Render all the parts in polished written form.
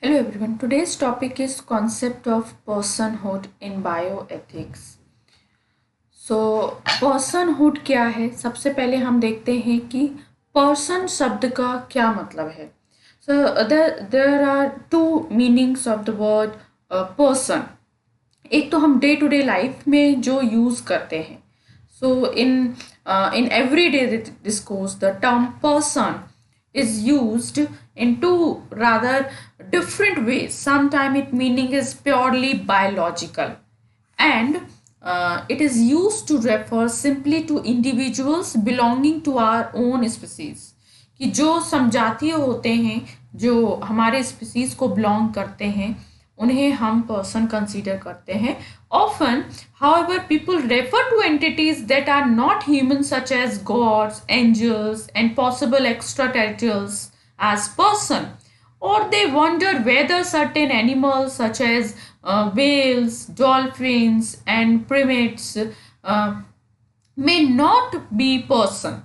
Hello everyone. Today's topic is concept of personhood in bioethics. So personhood क्या है? सबसे पहले हम देखते हैं कि person शब्द का क्या मतलब है. So there are two meanings of the word person. एक तो हम डे टू डे लाइफ में जो यूज़ करते हैं. So in everyday discourse, the term person is used in two rather different ways. Sometimes its meaning is purely biological, and it is used to refer simply to individuals belonging to our own species. कि जो समजातीय होते हैं, जो हमारे species को belong करते हैं, उन्हें हम पर्सन कंसीडर करते हैं. Often, however, people refer to entities that are not human, such as gods, angels, and possible extraterrestrials as person. Or they wonder whether certain animals, such as whales, dolphins, and primates, may not be person.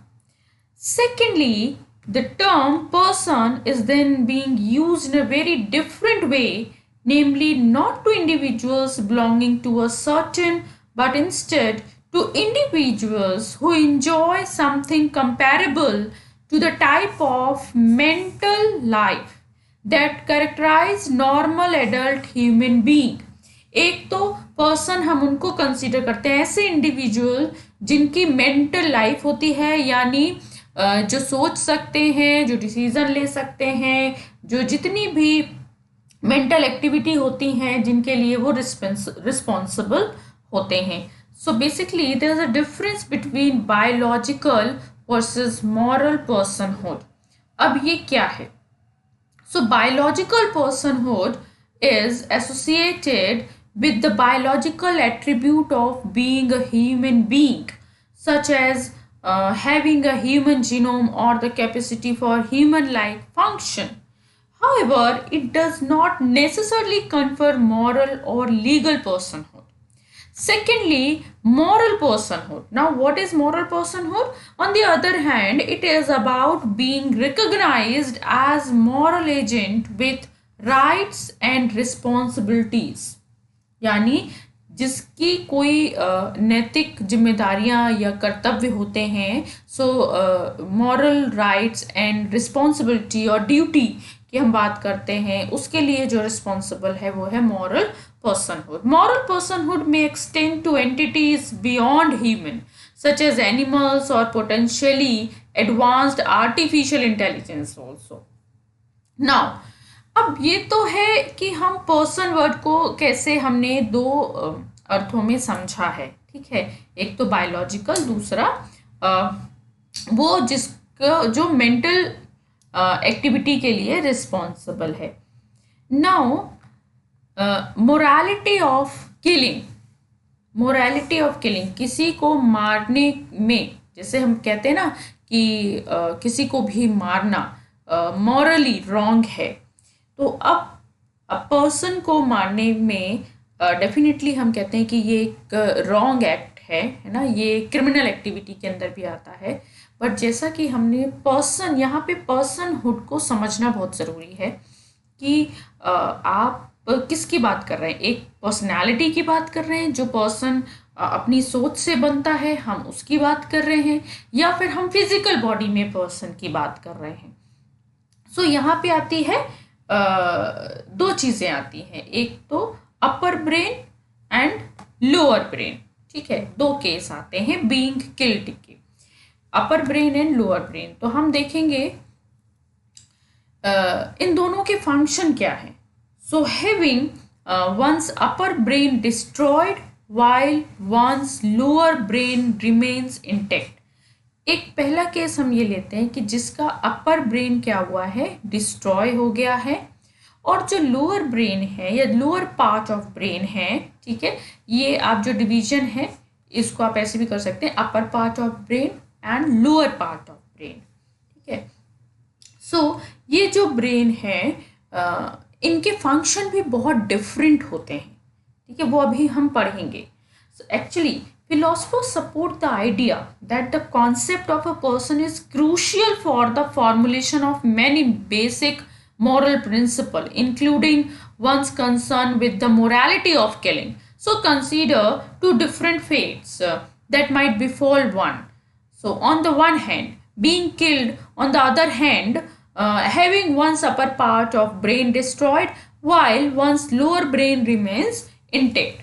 Secondly, the term person is then being used in a very different way, namely not to individuals belonging to a certain, but instead to individuals who enjoy something comparable to the type of mental life that characterize normal adult human being. एक तो person हम उनको consider करते हैं ऐसे individual जिनकी mental life होती है, यानी जो सोच सकते हैं, जो डिसीजन ले सकते हैं, जो जितनी भी मेंटल एक्टिविटी होती हैं, जिनके लिए वो रिस्पॉन्सिबल होते हैं. So basically there is a difference between biological versus moral personhood. अब ये क्या है? So biological personhood is associated with the biological attribute of being a human being, such as having a human genome or the capacity for human-like function. However, it does not necessarily confer moral or legal personhood. Secondly, moral personhood. Now, what is moral personhood? On the other hand, it is about being recognized as moral agent with rights and responsibilities, यानी जिसकी कोई नैतिक जिम्मेदारियां या कर्तव्य होते हैं. So moral rights and responsibility और ड्यूटी की हम बात करते हैं, उसके लिए जो रिस्पॉन्सिबल है वो है moral personhood. Moral personhood may extend to entities beyond human, such as animals और potentially advanced artificial intelligence also. Now अब ये तो है कि हम पर्सन वर्ड को कैसे हमने दो अर्थों में समझा है. ठीक है, एक तो बायोलॉजिकल, दूसरा वो जिसका जो मेंटल एक्टिविटी के लिए रिस्पॉन्सिबल है. Now morality of killing. Morality of killing, किसी को मारने में, जैसे हम कहते हैं ना कि किसी को भी मारना मॉरली रॉन्ग है, तो अब पर्सन को मारने में डेफिनेटली हम कहते हैं कि ये एक रॉन्ग एक्ट है ना, ये क्रिमिनल एक्टिविटी के अंदर भी आता है. बट जैसा कि हमने पर्सन, यहाँ पे पर्सनहुड को समझना बहुत ज़रूरी है कि आप किसकी बात कर रहे हैं. एक पर्सनालिटी की बात कर रहे हैं, जो पर्सन अपनी सोच से बनता है, हम उसकी बात कर रहे हैं, या फिर हम फिजिकल बॉडी में पर्सन की बात कर रहे हैं. सो यहाँ पे आती है दो चीज़ें आती हैं, एक तो upper brain and lower brain. ठीक है, दो केस आते हैं बीइंग किल्ड के, upper brain and lower brain. तो हम देखेंगे इन दोनों के फंक्शन क्या है. So having one's upper brain destroyed while one's lower brain remains intact. एक पहला केस हम ये लेते हैं कि जिसका अपर ब्रेन क्या हुआ है, डिस्ट्रॉय हो गया है, और जो लोअर ब्रेन है या लोअर पार्ट ऑफ ब्रेन है, ठीक है, ये आप जो डिवीजन है इसको आप ऐसे भी कर सकते हैं, अपर part of brain and lower part of brain. ठीक है, सो ये जो ब्रेन है इनके फंक्शन भी बहुत डिफरेंट होते हैं. ठीक है, वो अभी हम पढ़ेंगे. So actually philosophers support the idea that the concept of a person is crucial for the formulation of many basic moral principle, including one's concern with the morality of killing. So consider two different fates that might befall one. So on the one hand, being killed, on the other hand, having one's upper part of brain destroyed while one's lower brain remains intact.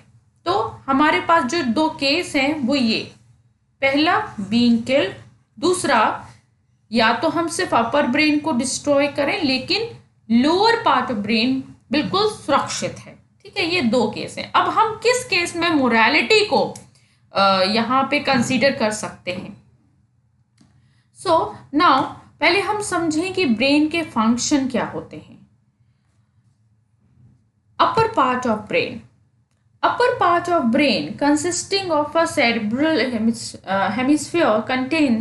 तो हमारे पास जो दो case हैं वो ये, पहला being killed, दूसरा या तो हम सिर्फ अपर ब्रेन को डिस्ट्रॉय करें लेकिन लोअर पार्ट ऑफ ब्रेन बिल्कुल सुरक्षित है। ठीक है, ये दो केस हैं। अब हम किस केस में मोरालिटी को यहाँ पे कंसीडर कर सकते हैं? सो नाउ पहले हम समझें कि ब्रेन के फंक्शन क्या होते हैं। अपर part of brain, upper part of brain consisting of a cerebral hemisphere contain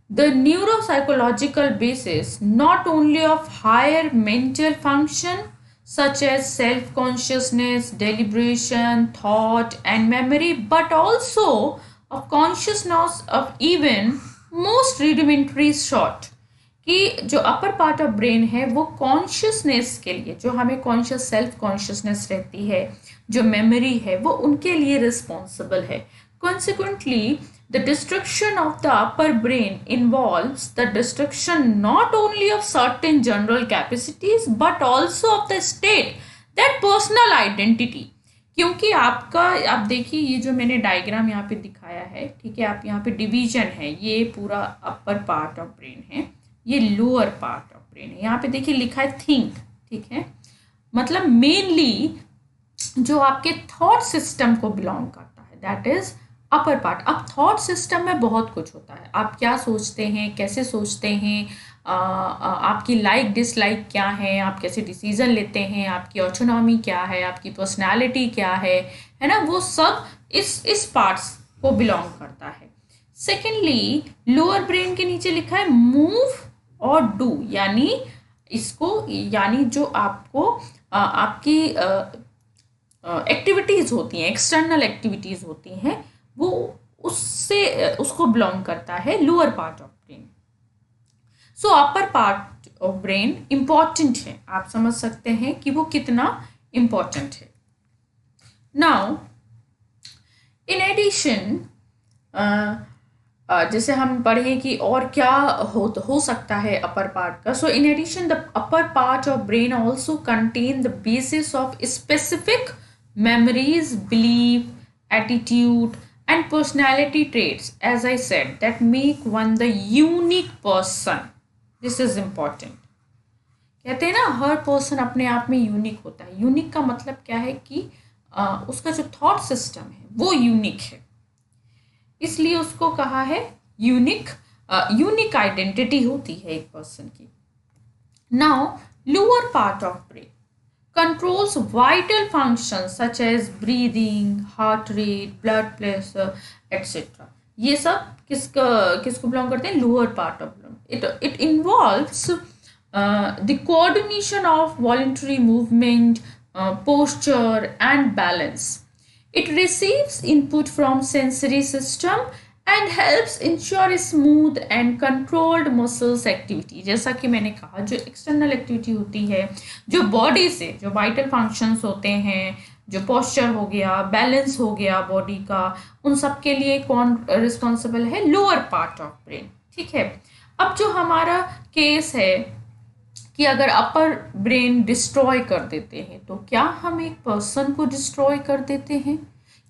the neuropsychological basis not only of higher mental function such as self-consciousness, deliberation, thought and memory, but also of consciousness of even most rudimentary sort। कि जो अपर part of brain है वो consciousness के लिए, जो हमें conscious self consciousness रहती है, जो मेमोरी है, वो उनके लिए रिस्पॉन्सिबल है। Consequently the destruction of the upper brain involves the destruction not only of certain general capacities but also of the state that personal identity. क्योंकि आपका, आप देखिए ये जो मैंने डायग्राम यहाँ पे दिखाया है, ठीक है, आप यहाँ पे डिवीजन है, ये पूरा अपर पार्ट ऑफ ब्रेन है, ये लोअर पार्ट ऑफ ब्रेन है। यहाँ पे देखिए लिखा है थिंक, ठीक है, मतलब मेनली जो आपके थॉट सिस्टम को बिलोंग करता है, दैट इज अपर पार्ट। अब थॉट सिस्टम में बहुत कुछ होता है, आप क्या सोचते हैं, कैसे सोचते हैं, आपकी लाइक डिसलाइक क्या है, आप कैसे डिसीजन लेते हैं, आपकी ऑटोनॉमी क्या है, आपकी पर्सनालिटी क्या है ना, वो सब इस पार्ट्स को बिलोंग करता है। सेकेंडली लोअर ब्रेन के नीचे लिखा है मूव और डू, यानी इसको, यानी जो आपको आपकी एक्टिविटीज़ होती हैं, एक्सटर्नल एक्टिविटीज़ होती हैं, वो उसको बिलोंग करता है lower part of brain. So upper part of brain important है, आप समझ सकते हैं कि वो कितना इम्पॉर्टेंट है। नाउ इन एडिशन, जैसे हम पढ़ें कि और क्या हो सकता है अपर पार्ट का। So in addition the upper part of brain also contain the basis of specific memories, belief, attitude and personality traits, as I said, that make one the unique person. This is important. कहते हैं ना हर person अपने आप में unique होता है। Unique का मतलब क्या है कि उसका जो थॉट सिस्टम है वो यूनिक है, इसलिए उसको कहा है यूनिक। यूनिक आइडेंटिटी होती है एक पर्सन की। Now lower part of brain controls vital functions such as breathing, heart rate, blood pressure, etc. ये सब किसको बिलोंग करते हैं? Lower part of brain. It involves the coordination of voluntary movement, posture and balance. It receives input from sensory system and helps ensure smooth and controlled muscles activity। जैसा कि मैंने कहा, जो एक्सटर्नल एक्टिविटी होती है, जो बॉडी से जो वाइटल फंक्शंस होते हैं, जो पोस्चर हो गया, बैलेंस हो गया बॉडी का, उन सब के लिए कौन रिस्पॉन्सिबल है? Lower part of brain. ठीक है, अब जो हमारा केस है कि अगर अपर ब्रेन डिस्ट्रॉय कर देते हैं, तो क्या हम एक पर्सन को डिस्ट्रॉय कर देते हैं?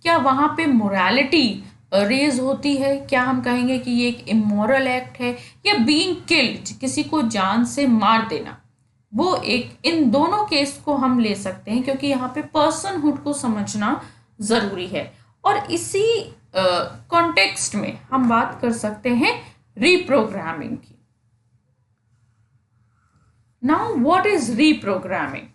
क्या वहाँ पे मोरालिटी रेज होती है? क्या हम कहेंगे कि ये एक इमोरल एक्ट है? या बीइंग किल्ड, किसी को जान से मार देना, वो एक, इन दोनों केस को हम ले सकते हैं, क्योंकि यहाँ पे पर्सनहुड को समझना ज़रूरी है। और इसी कॉन्टेक्स्ट में हम बात कर सकते हैं रीप्रोग्रामिंग की। Now what is reprogramming?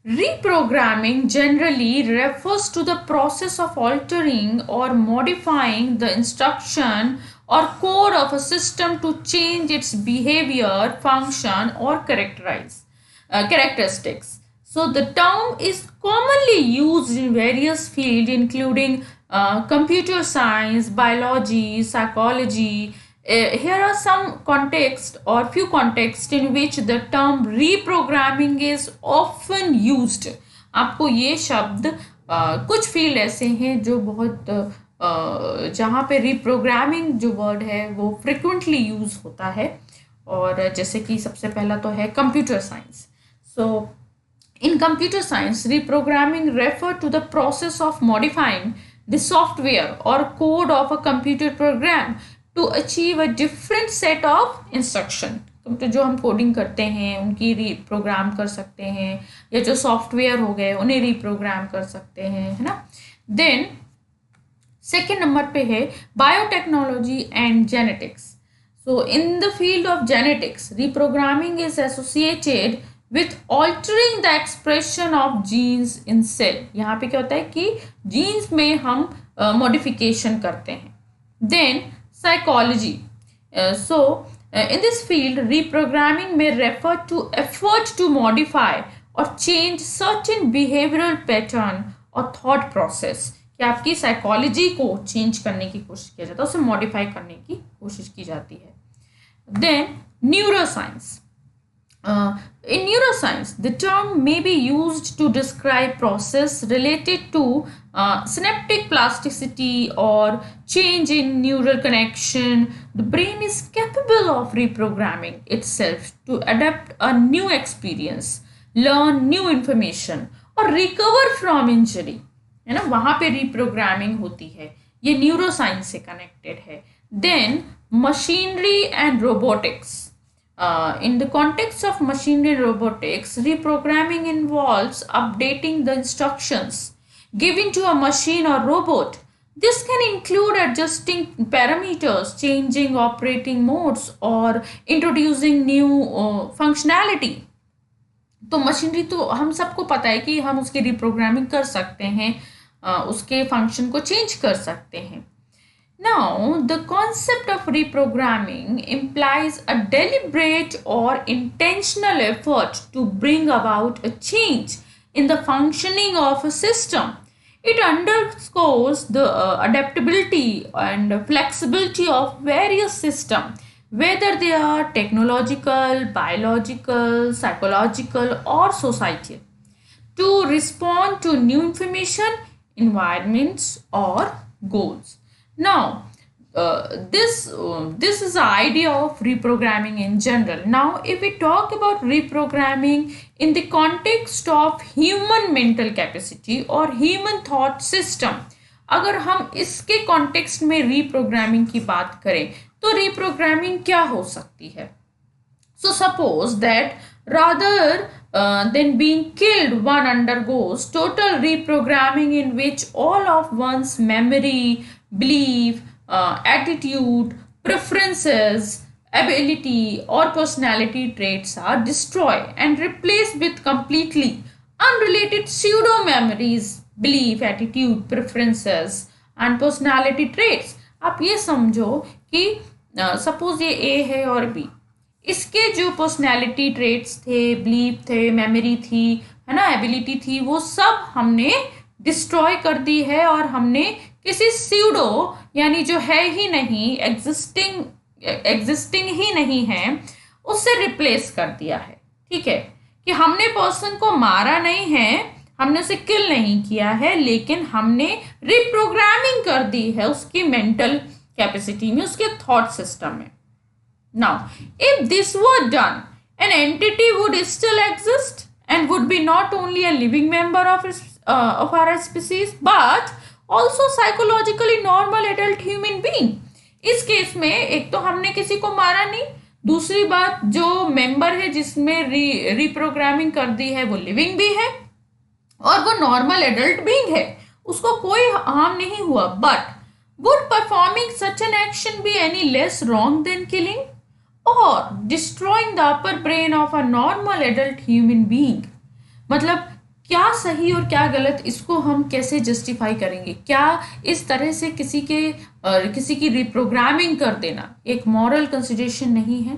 Reprogramming generally refers to the process of altering or modifying the instruction or code of a system to change its behavior, function, or characteristics. So the term is commonly used in various fields, including computer science, biology, psychology, here are some context or few contexts in which the term reprogramming is often used. आपको ये शब्द कुछ field ऐसे हैं जो बहुत जहाँ पे रिप्रोग्रामिंग जो वर्ड है वो फ्रिक्वेंटली यूज होता है, और जैसे कि सबसे पहला तो है computer science. So in computer science, reprogramming refer to the process of modifying the software or code of a computer program to achieve a different set of instruction. तो जो हम कोडिंग करते हैं उनकी रीप्रोग्राम कर सकते हैं, या जो सॉफ्टवेयर हो गए उन्हें रीप्रोग्राम कर सकते हैं, है ना. देन सेकेंड नंबर पे है biotechnology and genetics. So in the field of genetics, reprogramming is associated with altering the expression of genes in cell. यहाँ पे क्या होता है कि genes में हम modification करते हैं. Then psychology. In this field, reprogramming may refer to effort to modify or change certain behavioral pattern or thought process. कि आपकी साइकोलॉजी को चेंज करने की कोशिश किया जाता है, उसे मॉडिफाई करने की कोशिश की जाती है. Then neuroscience. In neuroscience, the term may be used to describe process related to synaptic plasticity or change in neural connection. The brain is capable of reprogramming itself to adapt a new experience, learn new information और recover from injury. है ना, वहाँ पे reprogramming होती है. ये neuroscience से connected है. Then machinery and robotics. In the context of machinery and robotics, reprogramming involves updating the instructions given to a machine or robot. This can include adjusting parameters, changing operating modes, or introducing new functionality. तो machinery तो हम सबको पता है कि हम उसकी reprogramming कर सकते हैं, उसके फंक्शन को चेंज कर सकते हैं. Now, the concept of reprogramming implies a deliberate or intentional effort to bring about a change in the functioning of a system. It underscores the adaptability and flexibility of various systems, whether they are technological, biological, psychological, or societal, to respond to new information, environments, or goals. Now, this is the idea of reprogramming in general. Now, if we talk about reprogramming in the context of human mental capacity or human thought system, अगर हम इसके context में reprogramming की बात करें तो reprogramming क्या हो सकती है? So suppose that rather than being killed, one undergoes total reprogramming in which all of one's memory, belief, attitude, preferences, ability or personality traits are destroyed and replaced with completely unrelated pseudo memories, belief, attitude, preferences and personality traits. आप ये समझो कि suppose ये ए है और B, इसके जो personality traits थे, बिलीफ थे, मेमोरी थी, है ना, एबिलिटी थी, वो सब हमने डिस्ट्रॉय कर दी है और हमने किसी स्यूडो यानी जो है ही नहीं, एग्जिस्टिंग ही नहीं है, उससे रिप्लेस कर दिया है. ठीक है, कि हमने पर्सन को मारा नहीं है, हमने उसे किल नहीं किया है, लेकिन हमने रिप्रोग्रामिंग कर दी है उसकी मेंटल कैपेसिटी में, उसके थॉट सिस्टम में. Now, if this were done, an entity would still exist and would be not only a living member of our species, but also psychologically normal adult human being. इस case में एक तो हमने किसी को मारा नहीं, दूसरी बात जो मेंबर है जिसमें रिप्रोग्रामिंग कर दी है वो लिविंग भी है और वो नॉर्मल एडल्ट बीइंग है, उसको कोई हार्म नहीं हुआ. But would performing such an action be any less wrong than killing or destroying the upper brain of a normal adult human being? मतलब क्या सही और क्या गलत, इसको हम कैसे जस्टिफाई करेंगे? क्या इस तरह से किसी की रिप्रोग्रामिंग कर देना एक मॉरल कंसिडरेशन नहीं है?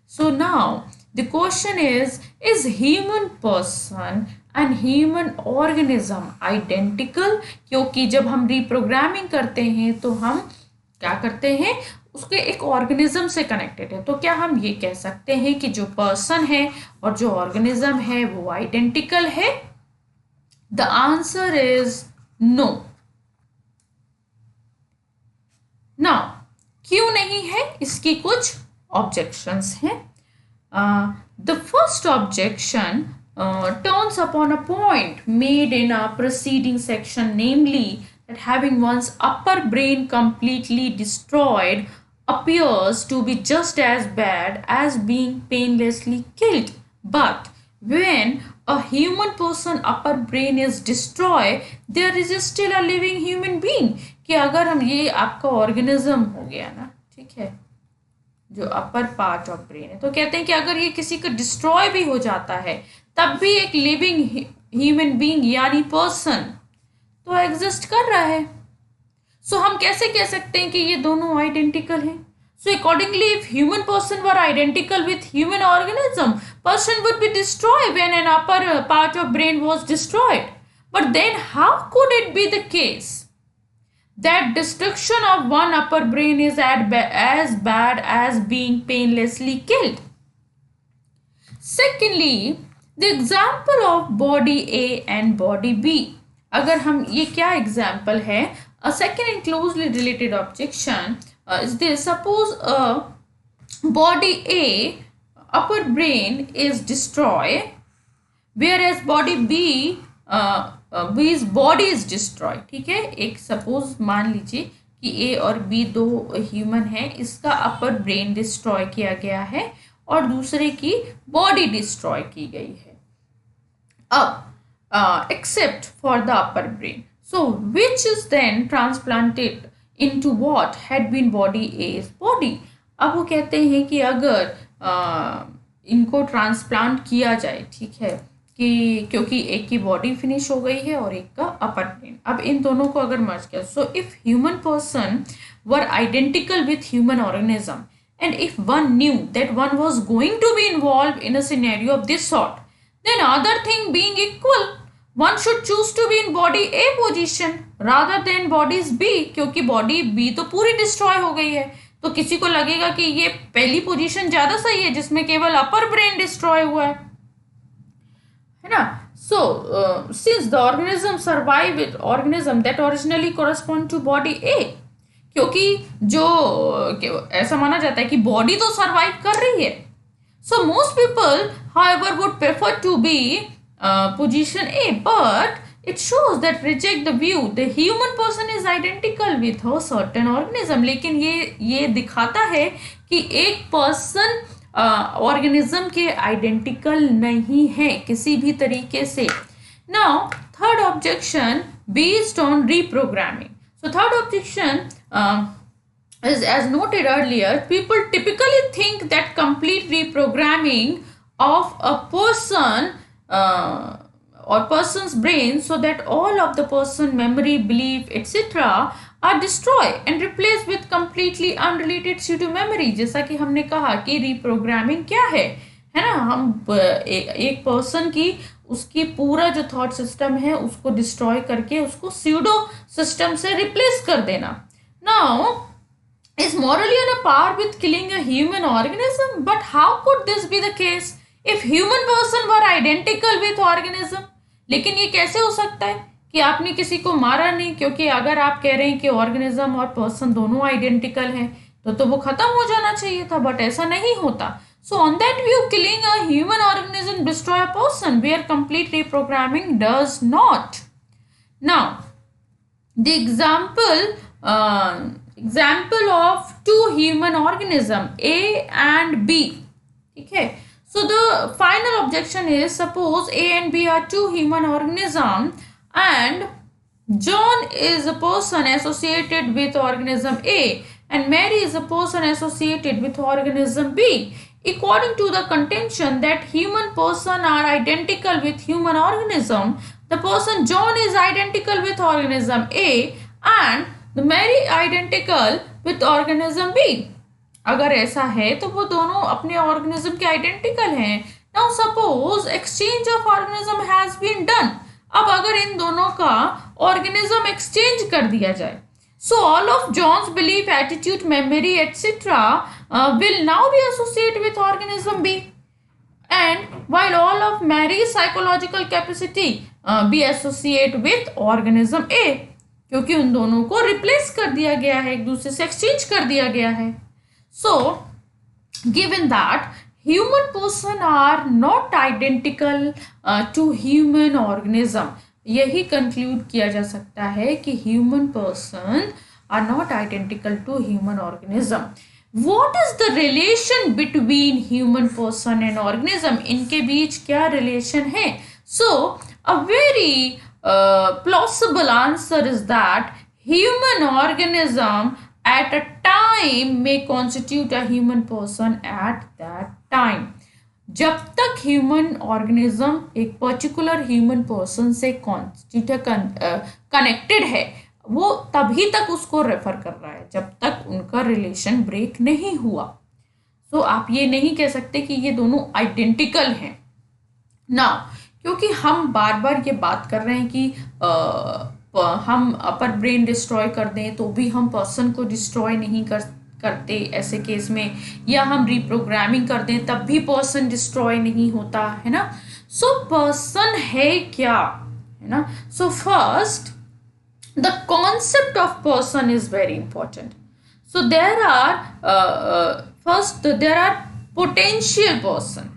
So now the question is human person and human organism identical? क्योंकि जब हम रिप्रोग्रामिंग करते हैं तो हम क्या करते हैं, उसके एक ऑर्गेनिज्म से कनेक्टेड है। तो क्या हम ये कह सकते हैं कि जो पर्सन है और जो ऑर्गेनिज्म है वो आइडेंटिकल है? The answer is no. Now क्यों नहीं है, इसकी कुछ ऑब्जेक्शंस हैं। The first objection turns upon a point made in a preceding section, namely that having one's upper brain completely destroyed appears to be just as bad as being painlessly killed. But when a human person upper brain is destroyed, there is still a living human being. कि अगर हम ये आपका organism हो गया ना, ठीक है, जो अपर पार्ट ऑफ ब्रेन है, तो कहते हैं कि अगर ये किसी का डिस्ट्रॉय भी हो जाता है तब भी एक लिविंग ह्यूमन बीइंग यानी पर्सन तो एग्जिस्ट कर रहा है। सो हम कैसे कह सकते हैं कि ये दोनों आइडेंटिकल हैं? So accordingly if human person were identical with human organism, person would be destroy when an upper part of brain was destroyed. But then how could it be the case that destruction of one upper brain is as bad as being painlessly killed? Secondly, the example of body A and body B. अगर हम ये क्या example है? A second and closely related objection is this: suppose a body A upper brain is destroyed, whereas body B बीज body is destroy. ठीक है, एक suppose मान लीजिए कि ए और बी दो ह्यूमन है, इसका अपर ब्रेन डिस्ट्रॉय किया गया है और दूसरे की बॉडी डिस्ट्रॉय की गई है। अब except for the upper brain, so which is then transplanted into what had been body as body. अब वो कहते हैं कि अगर इनको ट्रांसप्लांट किया जाए, ठीक है, कि क्योंकि एक की बॉडी फिनिश हो गई है और एक का अपर ब्रेन, अब इन दोनों को अगर मर्ज किया, so if human person were identical with human organism and if one knew that one was going to be involve in a scenario of this sort, then other thing being equal, one should choose to be in body A position rather than bodies B, क्योंकि body B तो पूरी destroy हो गई है। तो किसी को लगेगा कि ये पहली पोजीशन ज्यादा सही है जिसमें केवल अपर ब्रेन डिस्ट्रॉय हुआ है ना। So since the organism survive with organism that originally correspond to body A, क्योंकि जो ऐसा माना जाता है कि बॉडी तो सर्वाइव कर रही है, so most people however would prefer to be position A, but it shows that reject the view the human person is identical with a certain organism। लेकिन ये दिखाता है कि एक पर्सन ऑर्गेनिज्म के आइडेंटिकल नहीं है किसी भी तरीके से। Now third objection based on reprogramming. So third objection is, as noted earlier, people typically think that complete reprogramming of a person or person's brain so that all of the person memory, belief, etc. are destroyed and replaced with completely unrelated pseudo memory। जैसा कि हमने कहा कि reprogramming क्या है ना, हम एक पर्सन की उसकी पूरा जो थॉट सिस्टम है उसको डिस्ट्रॉय करके उसको स्यूडो सिस्टम से रिप्लेस कर देना। Now is morally on a par with killing a human organism, but how could this be the case if human person were identical with organism? लेकिन ये कैसे हो सकता है कि आपने किसी को मारा नहीं, क्योंकि अगर आप कह रहे हैं कि ऑर्गेनिज्म और पर्सन दोनों आइडेंटिकल हैं तो वो खत्म हो जाना चाहिए था, बट ऐसा नहीं होता। So on that view killing a human organism destroy a person where complete reprogramming does not. Now the example of two human organism A and B, ठीक है। So the final objection is, suppose A and B are two human organism and John is a person associated with organism A and Mary is a person associated with organism B. According to the contention that human person are identical with human organism, the person John is identical with organism A and the Mary identical with organism B. अगर ऐसा है तो वो दोनों अपने organism के identical हैं। Now suppose exchange of organism has been done. अब अगर इन दोनों का ऑर्गेनिज्म एक्सचेंज कर दिया जाए, So all of John's belief, attitude, memory, etc. Will now be associated with organism B, and while all of Mary's psychological capacity be associated with organism A, क्योंकि उन दोनों को रिप्लेस कर दिया गया है, एक दूसरे से एक्सचेंज कर दिया गया है. So given that human person are not identical to human organism, यही कंक्लूड किया जा सकता है कि human person are not identical to human organism. What is the relation between human person and organism? इनके बीच क्या रिलेशन है? So a very plausible answer is that human organism at a time may constitute a human person at that time. जब तक human organism एक particular human person से connected है, वो तभी तक उसको रेफर कर रहा है जब तक उनका रिलेशन ब्रेक नहीं हुआ. सो आप ये नहीं कह सकते कि ये दोनों आइडेंटिकल हैं ना, क्योंकि हम बार बार ये बात कर रहे हैं कि हम अपर ब्रेन डिस्ट्रॉय कर दें तो भी हम पर्सन को डिस्ट्रॉय नहीं करते ऐसे केस में, या हम रिप्रोग्रामिंग कर दें तब भी पर्सन डिस्ट्रॉय नहीं होता है ना. सो पर्सन है क्या, है ना. So first the concept of person is very important. So there are first there are potential person.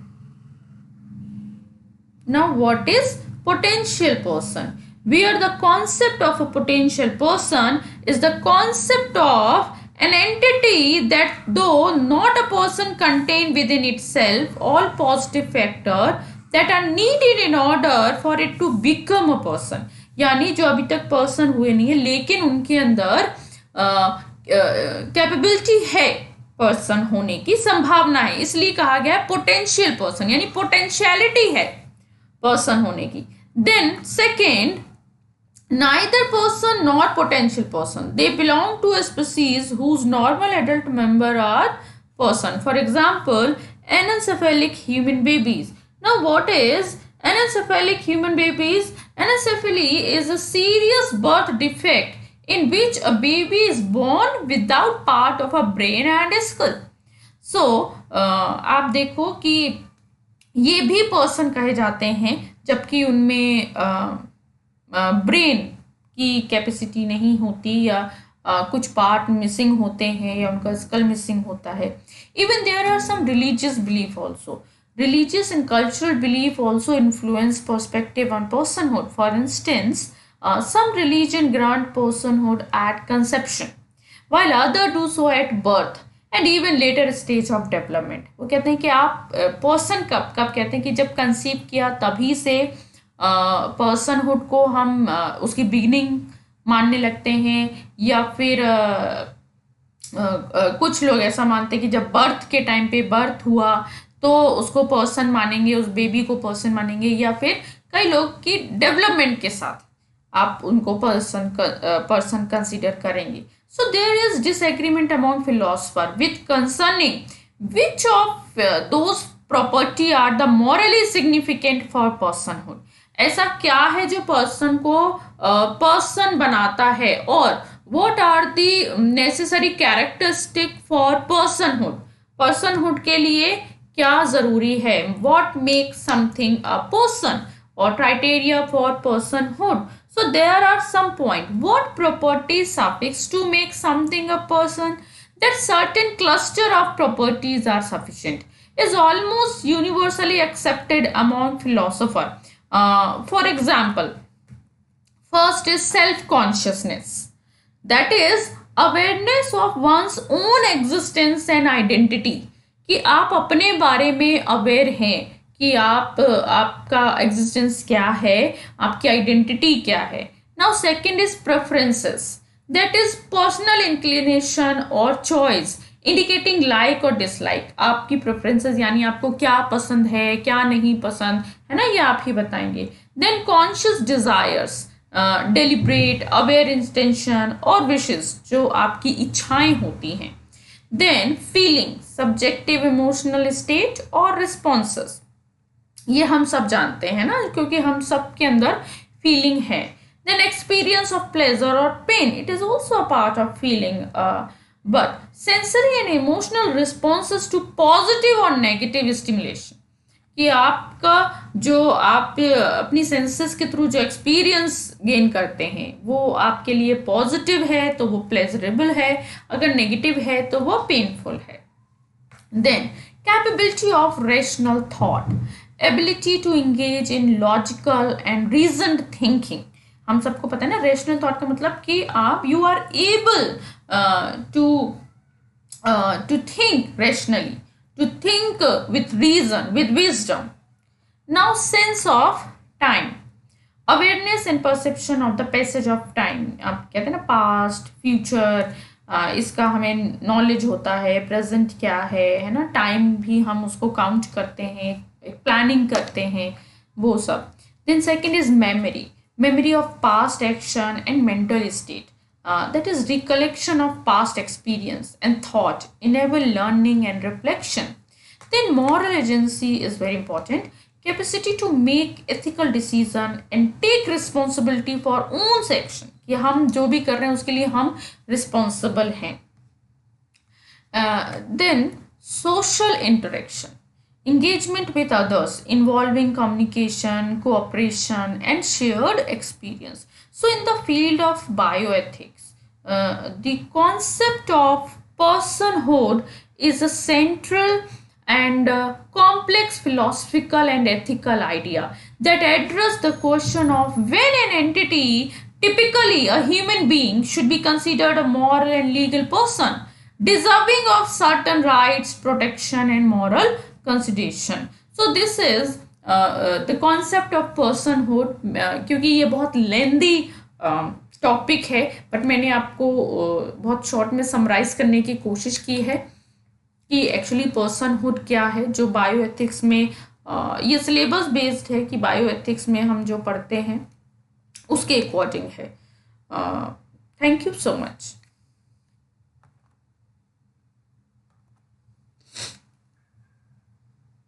Now what is potential person? Where the concept of a potential person is the concept of an entity that though not a person contain within itself all positive factors that are needed in order for it to become a person. यानी जो अभी तक person हुए नहीं है लेकिन उनके अंदर कैपेबिलिटी है, पर्सन होने की संभावना है, इसलिए कहा गया पोटेंशियल पर्सन, यानी पोटेंशियलिटी है पर्सन होने की. Then second, neither person nor potential person, they belong to a species whose normal adult member are person. For example, anencephalic human babies. Now what is anencephalic human babies? Anencephaly is a serious birth defect in which a baby is born without part of a brain and a skull. So आप देखो कि ये भी person कहे जाते हैं जबकि उनमें ब्रेन की कैपेसिटी नहीं होती, या कुछ पार्ट मिसिंग होते हैं, या उनका स्कल मिसिंग होता है. Even there are some religious belief also. Religious and cultural belief also influence perspective on personhood. For instance, some religion grant personhood at conception, while others do so at birth and even later stage of development. वो कहते हैं कि आप person कब कहते हैं कि जब कंसीव किया तभी से पर्सनहुड को हम उसकी बिगिनिंग मानने लगते हैं, या फिर कुछ लोग ऐसा मानते हैं कि जब बर्थ के टाइम पे बर्थ हुआ तो उसको पर्सन मानेंगे, उस बेबी को पर्सन मानेंगे, या फिर कई लोग की डेवलपमेंट के साथ आप उनको पर्सन कंसीडर करेंगे. So there is disagreement among philosophers with concerning which of those property are the morally significant for personhood. ऐसा क्या है जो पर्सन को पर्सन बनाता है, और what are the necessary characteristic for personhood. Personhood के लिए क्या जरूरी है, what makes something a person, or criteria for personhood. So there are some point. What properties suffix to make something a person? That certain cluster of properties are sufficient is almost universally accepted among philosophers. For example, first is self-consciousness. That is awareness of one's own existence and identity. कि आप अपने बारे में aware हैं कि आपका existence क्या है, आपकी आइडेंटिटी क्या है. Now second is preferences. That is personal inclination और चॉइस इंडिकेटिंग लाइक और डिसलाइक. आपकी प्रेफरेंसेस यानी आपको क्या पसंद है, क्या नहीं पसंद है ना, ये आप ही बताएंगे. Then conscious desires, deliberate aware intention और विशेस, जो आपकी इच्छाएं होती हैं. Then feeling, subjective emotional state और रिस्पॉन्सेस, ये हम सब जानते हैं ना, क्योंकि हम सब के अंदर फीलिंग है. Then experience of pleasure or pain, it is also a part of feeling, but sensory and emotional responses to positive or negative stimulation, कि आपका जो आप अपनी सेंसेस के थ्रू जो एक्सपीरियंस गेन करते हैं वो आपके लिए पॉजिटिव है तो वो प्लेजरेबल है, अगर नेगेटिव है तो वो पेनफुल है. Then capability of rational thought, ability to engage in logical and reasoned thinking. हम सबको पता है ना रेशनल थॉट का मतलब कि आप you are able to think rationally, to think with reason, with wisdom. Now, sense of time, awareness and perception of the passage of time. आप कहते हैं ना past, future, इसका हमें knowledge होता है, present क्या है ना, time भी हम उसको count करते हैं, planning करते हैं, वो सब. Then second is memory, memory of past action and mental state. That is recollection of past experience and thought enable learning and reflection. Then moral agency is very important, capacity to make ethical decision and take responsibility for own action, कि हम जो भी कर रहे हैं उसके लिए हम responsible हैं. Then social interaction, engagement with others involving communication, cooperation and shared experience. So in the field of bioethics, the concept of personhood is a central and complex philosophical and ethical idea that address the question of when an entity, typically a human being, should be considered a moral and legal person deserving of certain rights, protection and moral consideration. So this is the concept of personhood. क्योंकि ये बहुत लेंदी topic है but मैंने आपको बहुत short में summarise करने की कोशिश की है कि एक्चुअली पर्सनहुड क्या है, जो बायोएथिक्स में ये सिलेबस बेस्ड है कि बायोएथिक्स में हम जो पढ़ते हैं उसके अकॉर्डिंग है. Thank you so much.